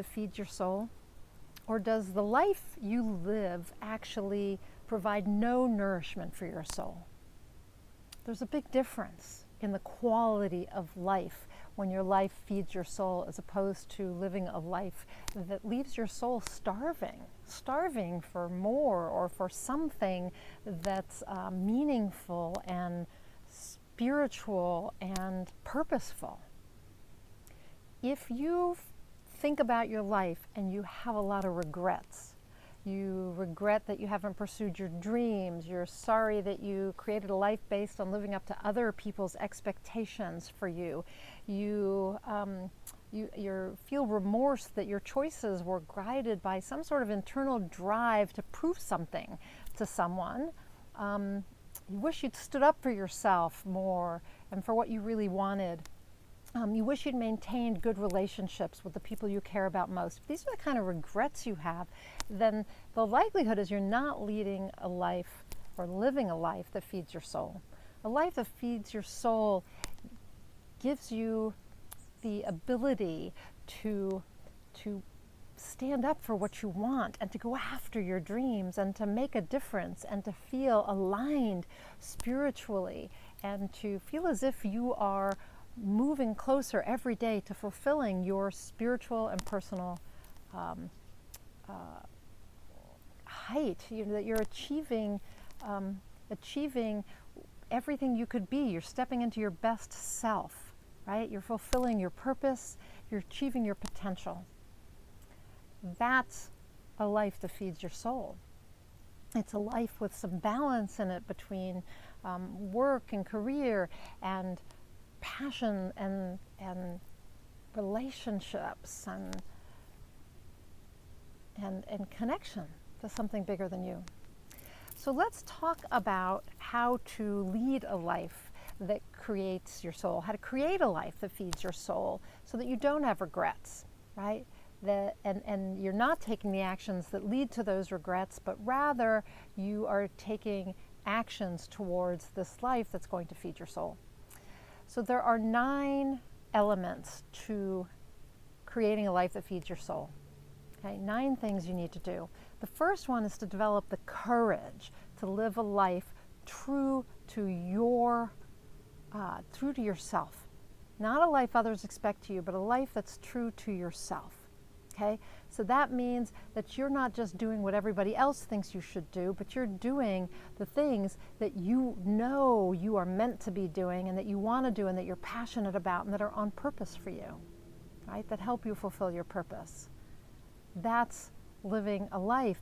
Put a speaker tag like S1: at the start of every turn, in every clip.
S1: that feeds your soul? Or does the life you live actually provide no nourishment for your soul? There's a big difference in the quality of life when your life feeds your soul as opposed to living a life that leaves your soul starving for more or for something that's meaningful and spiritual and purposeful. If you think about your life and you have a lot of regrets, you regret that you haven't pursued your dreams, you're sorry that you created a life based on living up to other people's expectations for you, you feel remorse that your choices were guided by some sort of internal drive to prove something to someone, you wish you'd stood up for yourself more and for what you really wanted. You wish you'd maintained good relationships with the people you care about most. If these are the kind of regrets you have, then the likelihood is you're not leading a life or living a life that feeds your soul. A life that feeds your soul gives you the ability to stand up for what you want and to go after your dreams and to make a difference and to feel aligned spiritually and to feel as if you are moving closer every day to fulfilling your spiritual and personal height. That you're achieving everything you could be. You're stepping into your best self, right? You're fulfilling your purpose. You're achieving your potential. That's a life that feeds your soul. It's a life with some balance in it between work and career and passion and relationships and connection to something bigger than you. So let's talk about how to lead a life that creates your soul, how to create a life that feeds your soul so that you don't have regrets, right? And you're not taking the actions that lead to those regrets, but rather you are taking actions towards this life that's going to feed your soul. So there are 9 elements to creating a life that feeds your soul. Okay, 9 things you need to do. The first one is to develop the courage to live a life true to yourself. Not a life others expect to you, but a life that's true to yourself. Okay, so that means that you're not just doing what everybody else thinks you should do, but you're doing the things that you know you are meant to be doing and that you want to do and that you're passionate about and that are on purpose for you, right? That help you fulfill your purpose. That's living a life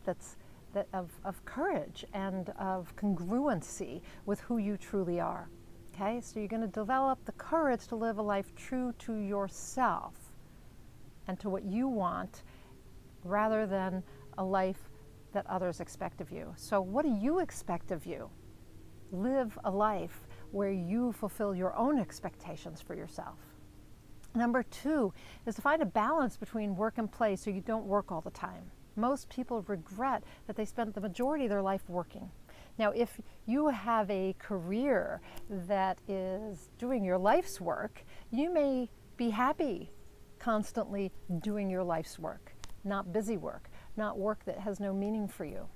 S1: of courage and of congruency with who you truly are. Okay, so you're going to develop the courage to live a life true to yourself and to what you want, rather than a life that others expect of you. So what do you expect of you? Live a life where you fulfill your own expectations for yourself. Number 2 is to find a balance between work and play so you don't work all the time. Most people regret that they spent the majority of their life working. Now, if you have a career that is doing your life's work, you may be happy constantly doing your life's work, not busy work, not work that has no meaning for you.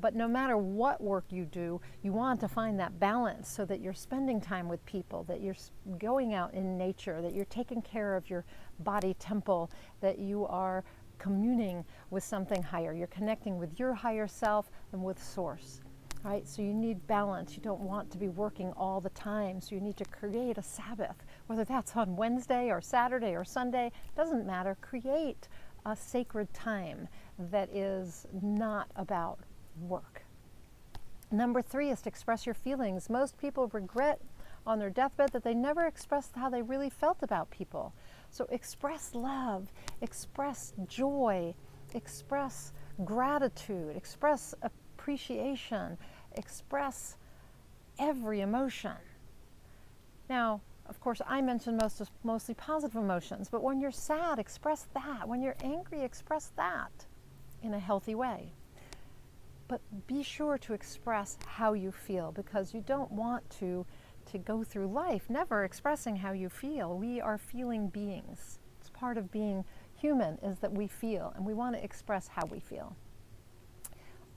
S1: But no matter what work you do, you want to find that balance so that you're spending time with people, that you're going out in nature, that you're taking care of your body temple, that you are communing with something higher. You're connecting with your higher self and with Source. Right? So you need balance. You don't want to be working all the time. So you need to create a Sabbath, whether that's on Wednesday or Saturday or Sunday, doesn't matter. Create a sacred time that is not about work. Number 3 is to express your feelings. Most people regret on their deathbed that they never expressed how they really felt about people. So express love, express joy, express gratitude, express appreciation, express every emotion. Now, of course, I mentioned mostly positive emotions, but when you're sad, express that. When you're angry, express that in a healthy way. But be sure to express how you feel, because you don't want to go through life never expressing how you feel. We are feeling beings. It's part of being human is that we feel, and we want to express how we feel.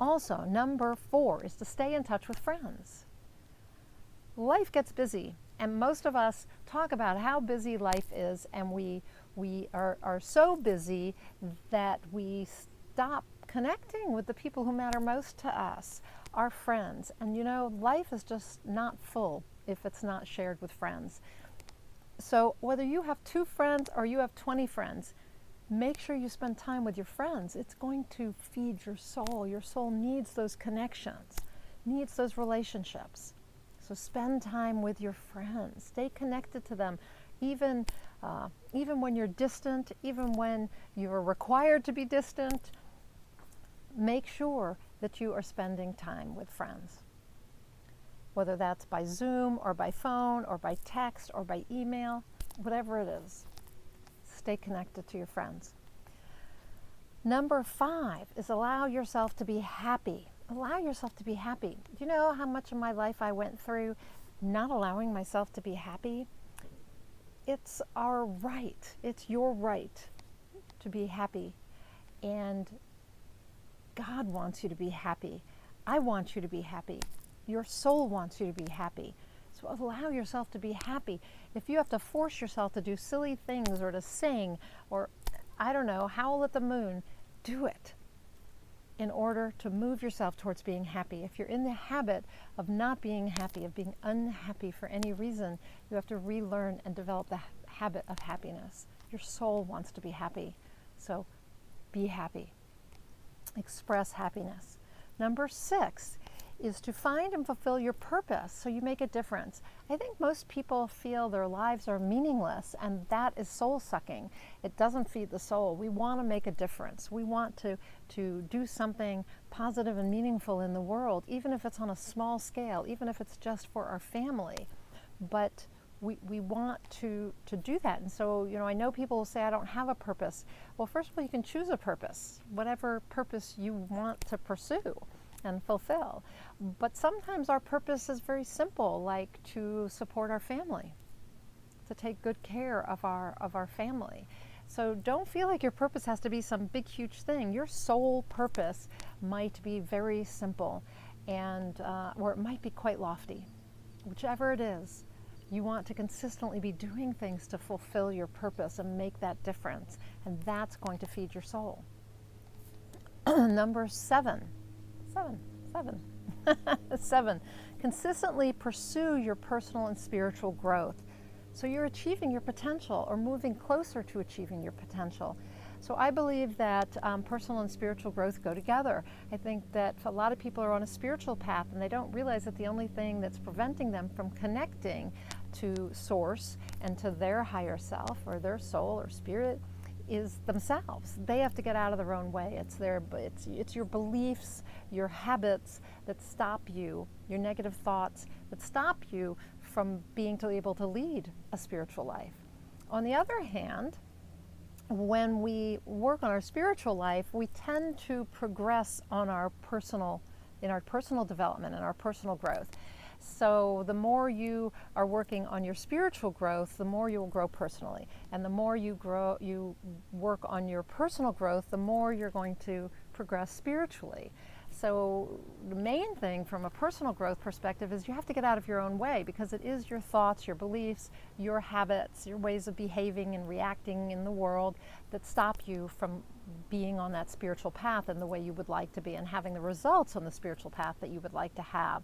S1: Also, number 4 is to stay in touch with friends. Life gets busy, and most of us talk about how busy life is, and we are so busy that we stop connecting with the people who matter most to us, our friends. And you know, life is just not full if it's not shared with friends. So whether you have 2 friends or you have 20 friends, make sure you spend time with your friends. It's going to feed your soul. Your soul needs those connections, needs those relationships. So spend time with your friends. Stay connected to them, even when you're distant, even when you're required to be distant. Make sure that you are spending time with friends, whether that's by Zoom or by phone or by text or by email, whatever it is. Stay connected to your friends. Number 5 is allow yourself to be happy. Allow yourself to be happy. Do you know how much of my life I went through not allowing myself to be happy? It's our right. It's your right to be happy. And God wants you to be happy. I want you to be happy. Your soul wants you to be happy. So allow yourself to be happy. If you have to force yourself to do silly things or to sing or, I don't know, howl at the moon, do it in order to move yourself towards being happy. If you're in the habit of not being happy, of being unhappy for any reason, you have to relearn and develop the habit of happiness. Your soul wants to be happy. So be happy. Express happiness. Number 6 is to find and fulfill your purpose so you make a difference. I think most people feel their lives are meaningless, and that is soul-sucking. It doesn't feed the soul. We want to make a difference. We want to do something positive and meaningful in the world, even if it's on a small scale, even if it's just for our family. But we want to do that. And so, you know, I know people will say, I don't have a purpose. Well, first of all, you can choose a purpose, whatever purpose you want to pursue and fulfill. But sometimes our purpose is very simple, like to support our family, to take good care of our family. So don't feel like your purpose has to be some big, huge thing. Your sole purpose might be very simple, and or it might be quite lofty. Whichever it is, you want to consistently be doing things to fulfill your purpose and make that difference, and that's going to feed your soul. Number 7. 7. Consistently pursue your personal and spiritual growth. So you're achieving your potential or moving closer to achieving your potential. So I believe that personal and spiritual growth go together. I think that a lot of people are on a spiritual path and they don't realize that the only thing that's preventing them from connecting to source and to their higher self or their soul or spirit is themselves. They have to get out of their own way. It's your beliefs, your habits that stop you, your negative thoughts that stop you from being able to lead a spiritual life. On the other hand, when we work on our spiritual life, we tend to progress on in our personal development and our personal growth. So the more you are working on your spiritual growth, the more you will grow personally. And the more you work on your personal growth, the more you're going to progress spiritually. So the main thing from a personal growth perspective is you have to get out of your own way, because it is your thoughts, your beliefs, your habits, your ways of behaving and reacting in the world that stop you from being on that spiritual path in the way you would like to be and having the results on the spiritual path that you would like to have.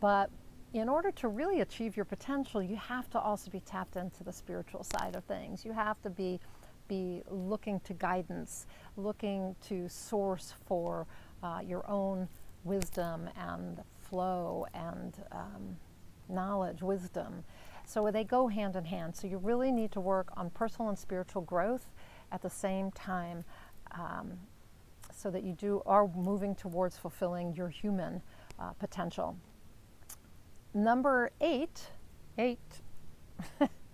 S1: But in order to really achieve your potential, you have to also be tapped into the spiritual side of things. You have to be looking to guidance, looking to source for your own wisdom and flow and knowledge, wisdom. So they go hand in hand. So you really need to work on personal and spiritual growth at the same time, so that you are moving towards fulfilling your human potential. Number 8, if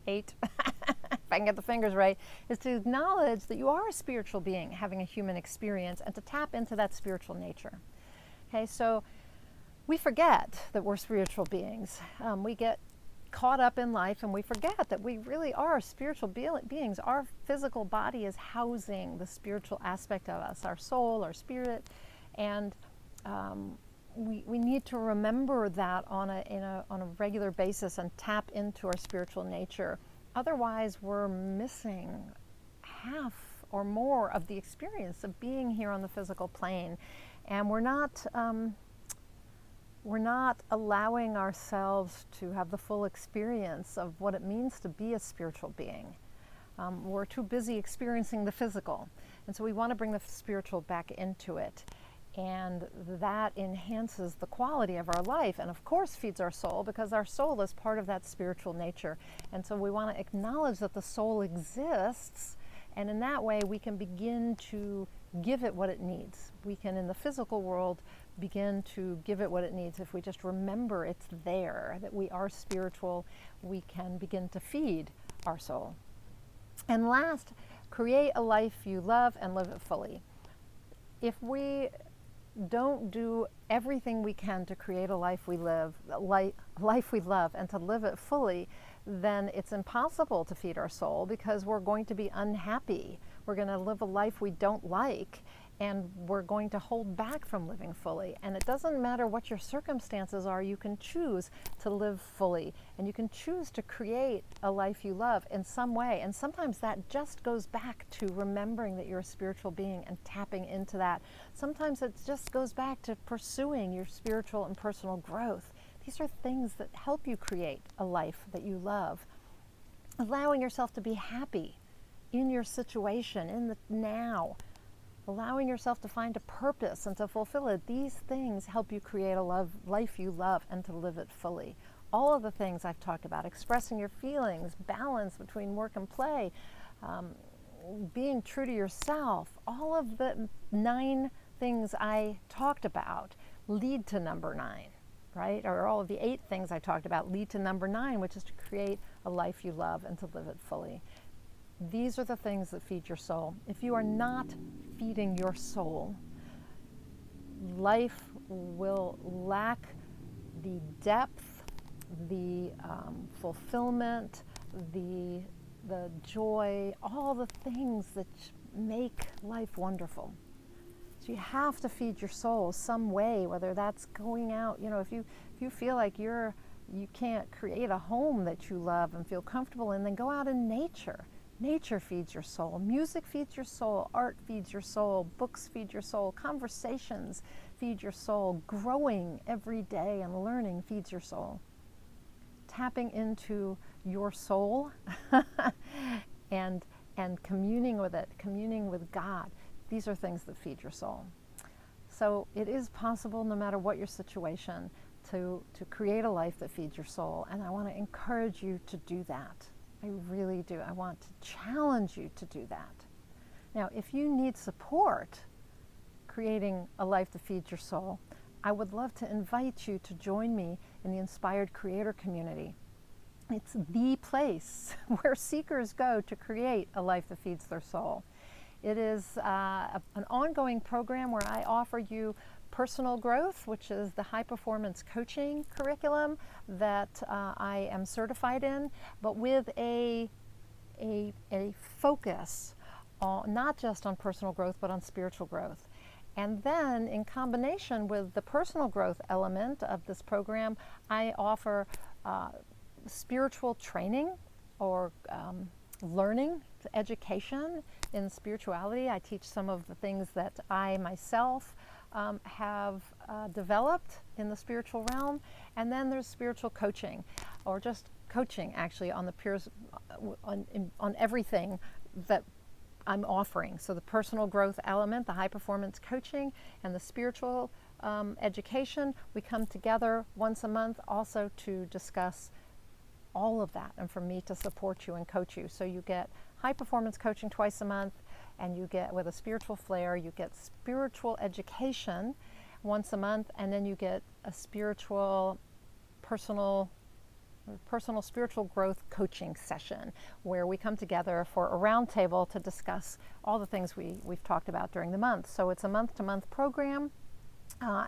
S1: I can get the fingers right, is to acknowledge that you are a spiritual being having a human experience and to tap into that spiritual nature. Okay, so we forget that we're spiritual beings. We get caught up in life and we forget that we really are spiritual beings. Our physical body is housing the spiritual aspect of us, our soul, our spirit, and we need to remember that on a regular basis and tap into our spiritual nature. Otherwise, we're missing half or more of the experience of being here on the physical plane, and we're not allowing ourselves to have the full experience of what it means to be a spiritual being. We're too busy experiencing the physical, and so we want to bring the spiritual back into it. And that enhances the quality of our life, and of course feeds our soul, because our soul is part of that spiritual nature. And so we want to acknowledge that the soul exists, and in that way we can begin to give it what it needs. We can, in the physical world, begin to give it what it needs. If we just remember it's there, that we are spiritual, we can begin to feed our soul. And last, create a life you love and live it fully. If we don't do everything we can to create a life we love and to live it fully, then it's impossible to feed our soul, because we're going to be unhappy. We're going to live a life we don't like, and we're going to hold back from living fully. And it doesn't matter what your circumstances are, you can choose to live fully, and you can choose to create a life you love in some way. And sometimes that just goes back to remembering that you're a spiritual being and tapping into that. Sometimes it just goes back to pursuing your spiritual and personal growth. These are things that help you create a life that you love. Allowing yourself to be happy in your situation, in the now. Allowing yourself to find a purpose and to fulfill it. These things help you create a life you love and to live it fully. All of the things I've talked about, expressing your feelings, balance between work and play, being true to yourself, all of the 9 things I talked about lead to number 9, right? Or all of the 8 things I talked about lead to number 9, which is to create a life you love and to live it fully. These are the things that feed your soul. If you are not feeding your soul, life will lack the depth, the fulfillment, the joy, all the things that make life wonderful. So you have to feed your soul some way, whether that's going out, if you feel like you can't create a home that you love and feel comfortable in, then go out in nature. Nature feeds your soul. Music feeds your soul. Art feeds your soul. Books feed your soul. Conversations feed your soul. Growing every day and learning feeds your soul. Tapping into your soul and communing with it, communing with God. These are things that feed your soul. So it is possible, no matter what your situation, to create a life that feeds your soul. And I want to encourage you to do that. I really do. I want to challenge you to do that. Now, if you need support creating a life that feeds your soul, I would love to invite you to join me in the Inspired Creator community. It's the place where seekers go to create a life that feeds their soul. It is an ongoing program where I offer you personal growth, which is the high performance coaching curriculum that I am certified in, but with a focus on, not just on personal growth, but on spiritual growth. And then in combination with the personal growth element of this program, I offer spiritual training or learning, education in spirituality. I teach some of the things that I myself have developed in the spiritual realm. And then there's spiritual coaching, or just coaching actually on the peers, on everything that I'm offering. So the personal growth element, the high performance coaching, and the spiritual education, we come together once a month also to discuss all of that, and for me to support you and coach you. So you get high performance coaching twice a month, and you get, with a spiritual flair, you get spiritual education once a month, and then you get a spiritual, personal spiritual growth coaching session where we come together for a round table to discuss all the things we've talked about during the month. So it's a month-to-month program,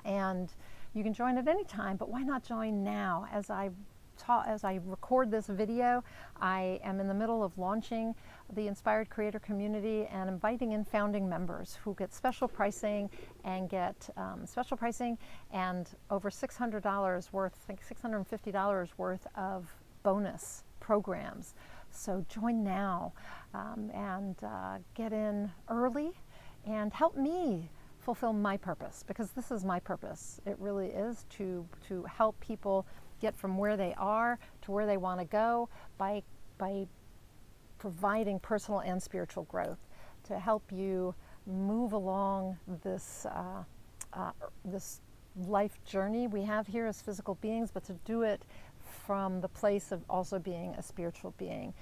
S1: and you can join at any time, but why not join now as I record this video, I am in the middle of launching the Inspired Creator Community and inviting in founding members who get special pricing and over $600 worth, I think $650 worth of bonus programs. So join now and get in early and help me fulfill my purpose, because this is my purpose. It really is to help people get from where they are to where they want to go by providing personal and spiritual growth, to help you move along this this life journey we have here as physical beings, but to do it from the place of also being a spiritual being.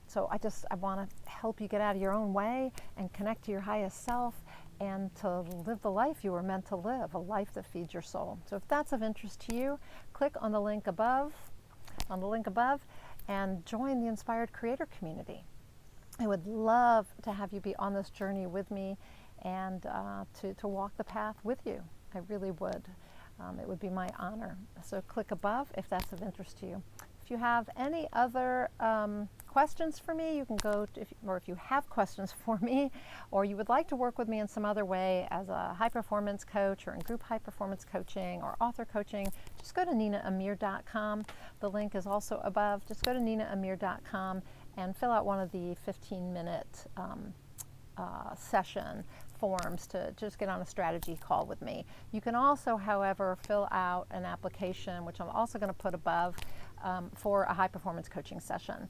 S1: So I want to help you get out of your own way and connect to your highest self and to live the life you were meant to live, a life that feeds your soul. So if that's of interest to you, click on the link above, and join the Inspired Creator Community. I would love to have you be on this journey with me and to walk the path with you. I really would. It would be my honor. So click above if that's of interest to you. If you have any other questions for me, you can go to, if you have questions for me, or you would like to work with me in some other way as a high performance coach or in group high performance coaching or author coaching, just go to ninaamir.com. The link is also above. Just go to ninaamir.com and fill out one of the 15-minute session forms to just get on a strategy call with me. You can also, however, fill out an application, which I'm also going to put above, for a high performance coaching session,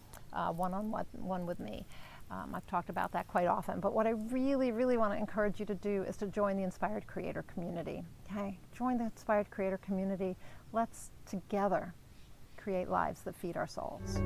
S1: one with me. I've talked about that quite often, but what I really, really want to encourage you to do is to join the Inspired Creator Community. Okay? Join the Inspired Creator Community. Let's together create lives that feed our souls.